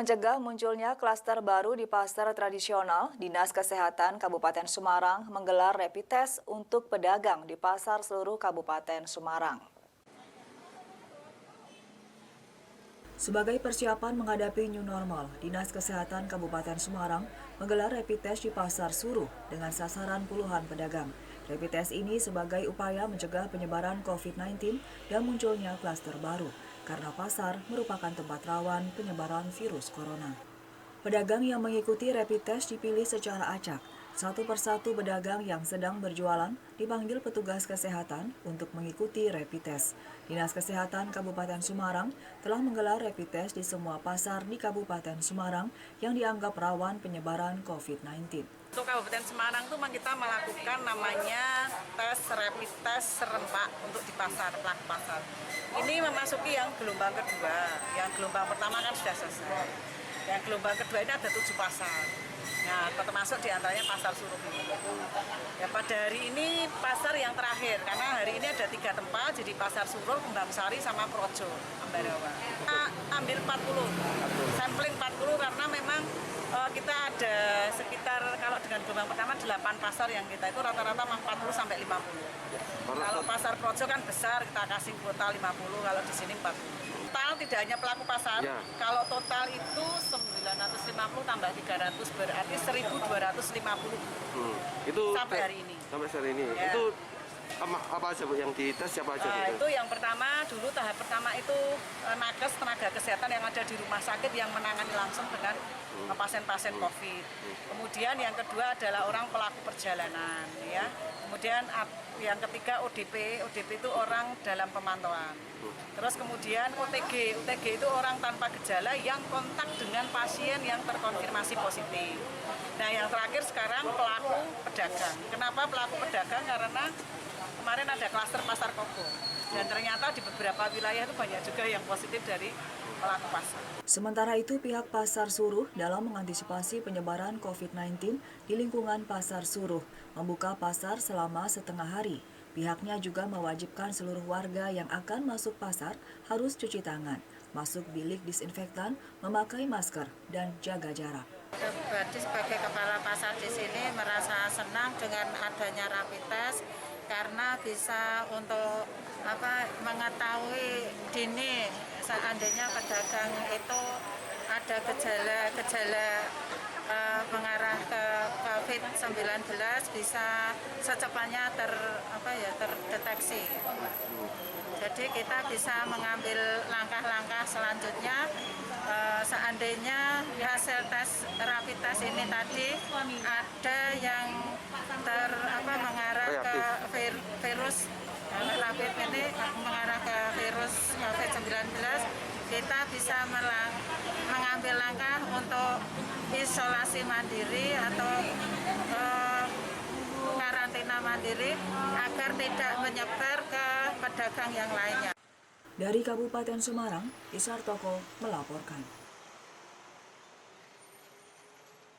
mencegah munculnya klaster baru di pasar tradisional, Dinas Kesehatan Kabupaten Semarang menggelar rapid test untuk pedagang di pasar seluruh Kabupaten Semarang. Sebagai persiapan menghadapi new normal, Dinas Kesehatan Kabupaten Semarang menggelar rapid test di pasar Suruh dengan sasaran puluhan pedagang. Rapid test ini sebagai upaya mencegah penyebaran COVID-19 dan munculnya klaster baru, karena pasar merupakan tempat rawan penyebaran virus corona. Pedagang yang mengikuti rapid test dipilih secara acak. Satu persatu pedagang yang sedang berjualan dipanggil petugas kesehatan untuk mengikuti rapid test. Dinas Kesehatan Kabupaten Semarang telah menggelar rapid test di semua pasar di Kabupaten Semarang yang dianggap rawan penyebaran COVID-19. Untuk Kabupaten Semarang itu kita melakukan namanya tes rapid test serempak untuk di pasar, pelaku pasar. Ini memasuki yang gelombang kedua. Yang gelombang pertama kan sudah selesai. Yang gelombang kedua ini ada 7 pasar. Nah, termasuk diantaranya pasar Suruh ini. Ya, pada hari ini pasar yang terakhir, karena hari ini ada 3 tempat, jadi pasar Suruh, Kembang Sari, sama Projo, Ambarawa. Kita ambil 40, sampling 40 karena memang kita ada sekitar, kalau dengan gelombang pertama 8 pasar yang kita itu rata-rata 40 sampai 50. Kalau pasar Projo kan besar, kita kasih kuota 50, kalau di sini 40. Total tidak hanya pelaku pasar, ya. Kalau total itu 950 tambah 300 berarti 1.250. Itu sampai hari ini. Sampai hari ini. Ya. Itu apa aja Bu yang dites, siapa aja? Itu yang pertama, dulu tahap pertama itu nakes, tenaga kesehatan yang ada di rumah sakit yang menangani langsung dengan pasien-pasien COVID. Kemudian yang kedua adalah orang pelaku perjalanan, ya. Kemudian yang ketiga ODP itu orang dalam pemantauan. Terus kemudian OTG itu orang tanpa gejala yang kontak dengan pasien yang terkonfirmasi positif. Nah, yang terakhir sekarang pelaku pedagang. Kenapa pelaku pedagang? Karena kemarin ada klaster pasar Koko. Dan ternyata di beberapa wilayah itu banyak juga yang positif dari pelaku pasar. Sementara itu, pihak Pasar Suruh dalam mengantisipasi penyebaran COVID-19 di lingkungan Pasar Suruh membuka pasar selama setengah hari. Pihaknya juga mewajibkan seluruh warga yang akan masuk pasar harus cuci tangan, masuk bilik disinfektan, memakai masker, dan jaga jarak. Pribadi sebagai kepala pasar di sini merasa senang dengan adanya rapid test karena bisa untuk mengetahui dini seandainya pedagang itu ada gejala mengarah ke COVID-19 bisa secepatnya terdeteksi. Jadi kita bisa mengambil langkah-langkah selanjutnya seandainya hasil tes rapid test ini tadi ada yang mengarah ke virus rapid ini mengarah ke virus COVID-19, kita bisa mengambil langkah untuk isolasi mandiri atau karantina mandiri agar tidak menyebar ke pedagang yang lainnya. Dari Kabupaten Semarang, Isar Toko melaporkan.